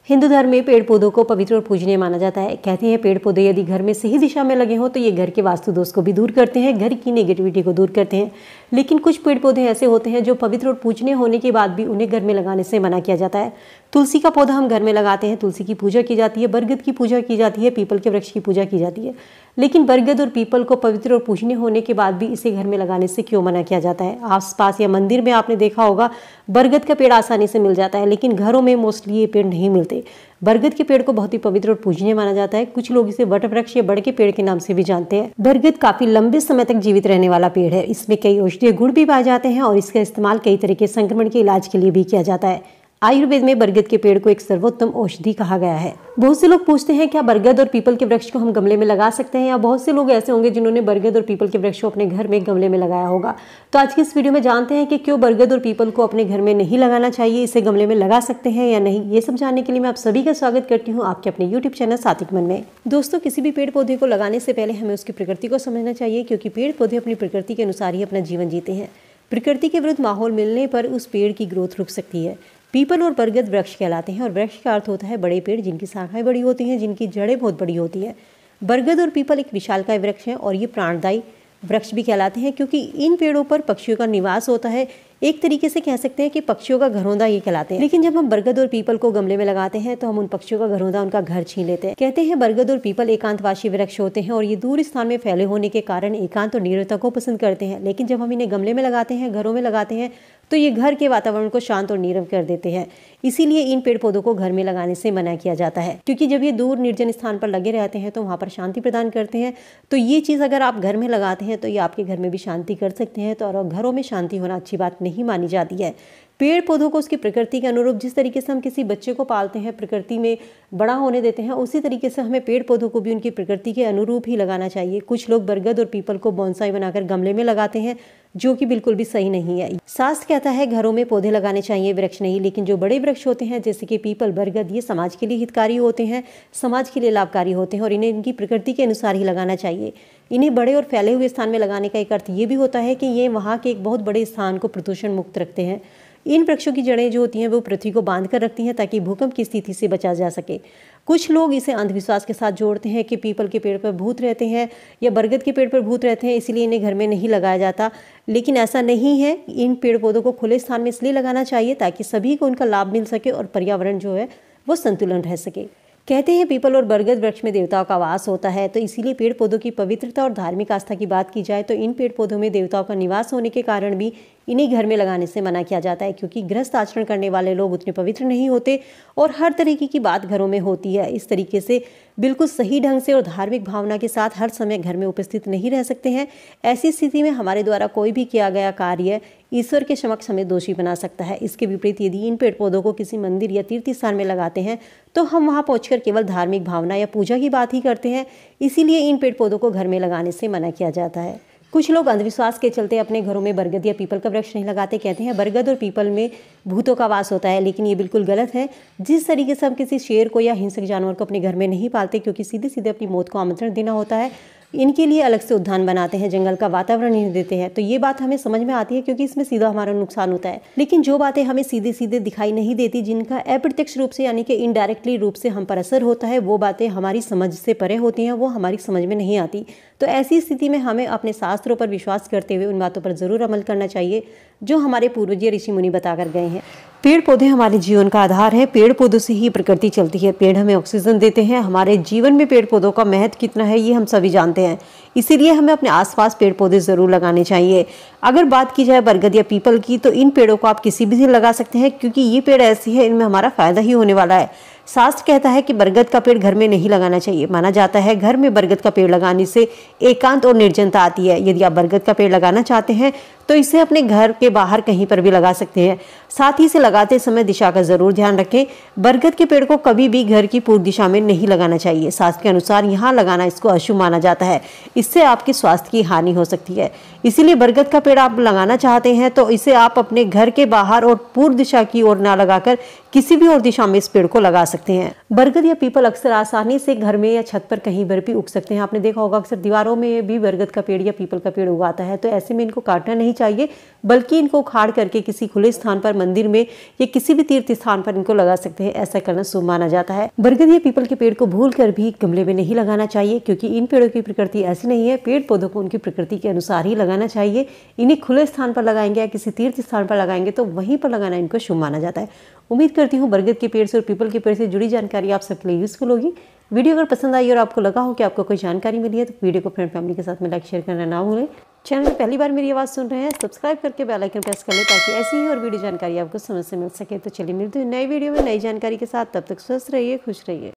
हिंदू धर्म में पेड़ पौधों को पवित्र और पूजनीय माना जाता है। कहते हैं पेड़ पौधे यदि घर में सही दिशा में लगे हों तो ये घर के वास्तु दोष को भी दूर करते हैं, घर की नेगेटिविटी को दूर करते हैं। लेकिन कुछ पेड़ पौधे ऐसे होते हैं जो पवित्र और पूजनीय होने के बाद भी उन्हें घर में लगाने से मना किया जाता है। तुलसी का पौधा हम घर में लगाते हैं, तुलसी की पूजा की जाती है, बरगद की पूजा की जाती है, पीपल के वृक्ष की पूजा की जाती है। लेकिन बरगद और पीपल को पवित्र और पूजनीय होने के बाद भी इसे घर में लगाने से क्यों मना किया जाता है? आसपास या मंदिर में आपने देखा होगा बरगद का पेड़ आसानी से मिल जाता है, लेकिन घरों में मोस्टली ये पेड़ नहीं मिलते। बरगद के पेड़ को बहुत ही पवित्र और पूजनीय माना जाता है। कुछ लोग इसे वट वृक्ष या बड़ के पेड़ के नाम से भी जानते हैं। बरगद काफी लंबे समय तक जीवित रहने वाला पेड़ है। इसमें कई औषधीय गुण भी पाए जाते हैं और इसका इस्तेमाल कई तरह के संक्रमण के इलाज के लिए भी किया जाता है। आयुर्वेद में बरगद के पेड़ को एक सर्वोत्तम औषधि कहा गया है। बहुत से लोग पूछते हैं क्या बरगद और पीपल के वृक्ष को हम गमले में लगा सकते हैं, या बहुत से लोग ऐसे होंगे जिन्होंने बरगद और पीपल के वृक्ष को अपने घर में गमले में लगाया होगा। तो आज की इस वीडियो में जानते हैं कि क्यों बरगद और पीपल को अपने घर में नहीं लगाना चाहिए, इसे गमले में लगा सकते हैं या नहीं। ये सब जानने के लिए मैं आप सभी का स्वागत करती हूँ आपके अपने यूट्यूब चैनल सात्विक मन में। दोस्तों, किसी भी पेड़ पौधे को लगाने से पहले हमें उसकी प्रकृति को समझना चाहिए, क्योंकि पेड़ पौधे अपनी प्रकृति के अनुसार ही अपना जीवन जीते हैं। प्रकृति के विरुद्ध माहौल मिलने पर उस पेड़ की ग्रोथ रुक सकती है। पीपल और बरगद वृक्ष कहलाते हैं और वृक्ष का अर्थ होता है बड़े पेड़ जिनकी शाखाएं बड़ी होती हैं, जिनकी जड़ें बहुत बड़ी होती हैं। बरगद और पीपल एक विशालकाय वृक्ष हैं और ये प्राणदायी वृक्ष भी कहलाते हैं, क्योंकि इन पेड़ों पर पक्षियों का निवास होता है। एक तरीके से कह सकते हैं कि पक्षियों का घरौंदा ये कहलाते हैं। लेकिन जब हम बरगद और पीपल को गमले में लगाते हैं तो हम उन पक्षियों का घरौंदा, उनका घर छीन लेते हैं। कहते हैं बरगद और पीपल एकांतवासी वृक्ष होते हैं और ये दूर स्थान में फैले होने के कारण एकांत और नीरवता को पसंद करते हैं। लेकिन जब हम इन्हें गमले में लगाते हैं, घरों में लगाते हैं, तो ये घर के वातावरण को शांत और नीरव कर देते हैं। इसीलिए इन पेड़ पौधों को घर में लगाने से मना किया जाता है, क्योंकि जब ये दूर निर्जन स्थान पर लगे रहते हैं तो वहाँ पर शांति प्रदान करते हैं। तो ये चीज़ अगर आप घर में लगाते हैं तो ये आपके घर में भी शांति कर सकते हैं। तो और घरों में शांति होना अच्छी बात नहीं मानी जाती है। पेड़ पौधों को उसकी प्रकृति के अनुरूप, जिस तरीके से हम किसी बच्चे को पालते हैं, प्रकृति में बड़ा होने देते हैं, उसी तरीके से हमें पेड़ पौधों को भी उनकी प्रकृति के अनुरूप ही लगाना चाहिए। कुछ लोग बरगद और पीपल को बोनसाई बनाकर गमले में लगाते हैं, जो कि बिल्कुल भी सही नहीं है। शास्त्र कहता है घरों में पौधे लगाने चाहिए, वृक्ष नहीं। लेकिन जो बड़े वृक्ष होते हैं जैसे कि पीपल, बरगद, ये समाज के लिए हितकारी होते हैं, समाज के लिए लाभकारी होते हैं और इन्हें इनकी प्रकृति के अनुसार ही लगाना चाहिए। इन्हें बड़े और फैले हुए स्थान में लगाने का एक अर्थ ये भी होता है कि ये वहाँ के एक बहुत बड़े स्थान को प्रदूषण मुक्त रखते हैं। इन वृक्षों की जड़ें जो होती हैं वो पृथ्वी को बांध कर रखती हैं ताकि भूकंप की स्थिति से बचा जा सके। कुछ लोग इसे अंधविश्वास के साथ जोड़ते हैं कि पीपल के पेड़ पर भूत रहते हैं या बरगद के पेड़ पर भूत रहते हैं, इसीलिए इन्हें घर में नहीं लगाया जाता। लेकिन ऐसा नहीं है। इन पेड़ पौधों को खुले स्थान में इसलिए लगाना चाहिए ताकि सभी को उनका लाभ मिल सके और पर्यावरण जो है वो संतुलन रह सके। कहते हैं पीपल और बरगद वृक्ष में देवताओं का वास होता है, तो इसीलिए पेड़ पौधों की पवित्रता और धार्मिक आस्था की बात की जाए तो इन पेड़ पौधों में देवताओं का निवास होने के कारण भी इन्हें घर में लगाने से मना किया जाता है, क्योंकि गृहस्थ आचरण करने वाले लोग उतने पवित्र नहीं होते और हर तरीके की बात घरों में होती है। इस तरीके से बिल्कुल सही ढंग से और धार्मिक भावना के साथ हर समय घर में उपस्थित नहीं रह सकते हैं। ऐसी स्थिति में हमारे द्वारा कोई भी किया गया कार्य ईश्वर के समक्ष हमें दोषी बना सकता है। इसके विपरीत यदि इन पेड़ पौधों को किसी मंदिर या तीर्थ स्थान में लगाते हैं तो हम वहां पहुंचकर केवल धार्मिक भावना या पूजा की बात ही करते हैं। इसीलिए इन पेड़ पौधों को घर में लगाने से मना किया जाता है। कुछ लोग अंधविश्वास के चलते अपने घरों में बरगद या पीपल का वृक्ष नहीं लगाते। कहते हैं बरगद और पीपल में भूतों का वास होता है, लेकिन ये बिल्कुल गलत है। जिस तरीके से हम किसी शेर को या हिंसक जानवर को अपने घर में नहीं पालते, क्योंकि सीधे सीधे अपनी मौत को आमंत्रण देना होता है, इनके लिए अलग से उद्यान बनाते हैं, जंगल का वातावरण नहीं देते हैं। तो ये बात हमें समझ में आती है क्योंकि इसमें सीधा हमारा नुकसान होता है। लेकिन जो बातें हमें सीधे सीधे दिखाई नहीं देती, जिनका अप्रत्यक्ष रूप से यानी कि इनडायरेक्टली रूप से हम पर असर होता है, वो बातें हमारी समझ से परे होती हैं, वो हमारी समझ में नहीं आती। तो ऐसी स्थिति में हमें अपने शास्त्रों पर विश्वास करते हुए उन बातों पर जरूर अमल करना चाहिए जो हमारे पूर्वज ऋषि मुनि बताकर गए हैं। पेड़ पौधे हमारे जीवन का आधार है। पेड़ पौधों से ही प्रकृति चलती है। पेड़ हमें ऑक्सीजन देते हैं। हमारे जीवन में पेड़ पौधों का महत्व कितना है ये हम सभी जानते हैं। इसीलिए हमें अपने आसपास पेड़ पौधे जरूर लगाने चाहिए। अगर बात की जाए बरगद या पीपल की, तो इन पेड़ों को आप किसी भी दिन लगा सकते हैं, क्योंकि ये पेड़ ऐसी है, इनमें हमारा फायदा ही होने वाला है। शास्त्र कहता है कि बरगद का पेड़ घर में नहीं लगाना चाहिए। माना जाता है घर में बरगद का पेड़ लगाने से एकांत और निर्जनता आती है। यदि आप बरगद का पेड़ लगाना चाहते हैं तो इसे अपने घर के बाहर कहीं पर भी लगा सकते हैं। साथ ही इसे लगाते समय दिशा का जरूर ध्यान रखें। बरगद के पेड़ को कभी भी घर की पूर्व दिशा में नहीं लगाना चाहिए। शास्त्र के अनुसार यहाँ लगाना इसको अशुभ माना जाता है। इससे आपके स्वास्थ्य की हानि हो सकती है। इसीलिए बरगद का पेड़ आप लगाना चाहते हैं तो इसे आप अपने घर के बाहर और पूर्व दिशा की ओर ना लगाकर किसी भी और दिशा में इस पेड़ को लगा सकते हैं। बरगद या पीपल अक्सर आसानी से घर में या छत पर कहीं पर भी उग सकते हैं। आपने देखा होगा अक्सर दीवारों में भी बरगद का पेड़ या पीपल का पेड़ उगाता है। तो ऐसे में इनको काटना नहीं चाहिए, बल्कि इनको उखाड़ करके किसी खुले स्थान पर मंदिर में या किसी भी तीर्थ स्थान पर इनको लगा सकते हैं। ऐसा करना शुभ माना जाता है। बरगद या पीपल के पेड़ को भूल कर भी गमले में नहीं लगाना चाहिए, क्योंकि इन पेड़ों की प्रकृति ऐसी नहीं है। पेड़ पौधों को उनकी प्रकृति के अनुसार ही लगाना चाहिए। इन्हें खुले स्थान पर लगाएंगे या किसी तीर्थ स्थान पर लगाएंगे तो वहीं पर लगाना इनको शुभ माना जाता है। उम्मीद करती हूँ बरगद के पेड़ से और पीपल के पेड़ से जुड़ी जानकारी आप सबके लिए यूजफुल होगी। वीडियो अगर पसंद आई और आपको लगा हो कि आपको कोई जानकारी मिली है तो वीडियो को फ्रेंड फैमिली के साथ में लाइक शेयर करना ना भूलें। चैनल में पहली बार मेरी आवाज़ सुन रहे हैं, सब्सक्राइब करके बेल आइकन प्रेस कर लें ताकि ऐसी ही और वीडियो जानकारी आपको समय से मिल सके। तो चलिए मिलते हैं नई वीडियो में नई जानकारी के साथ। तब तक स्वस्थ रहिए, खुश रहिए।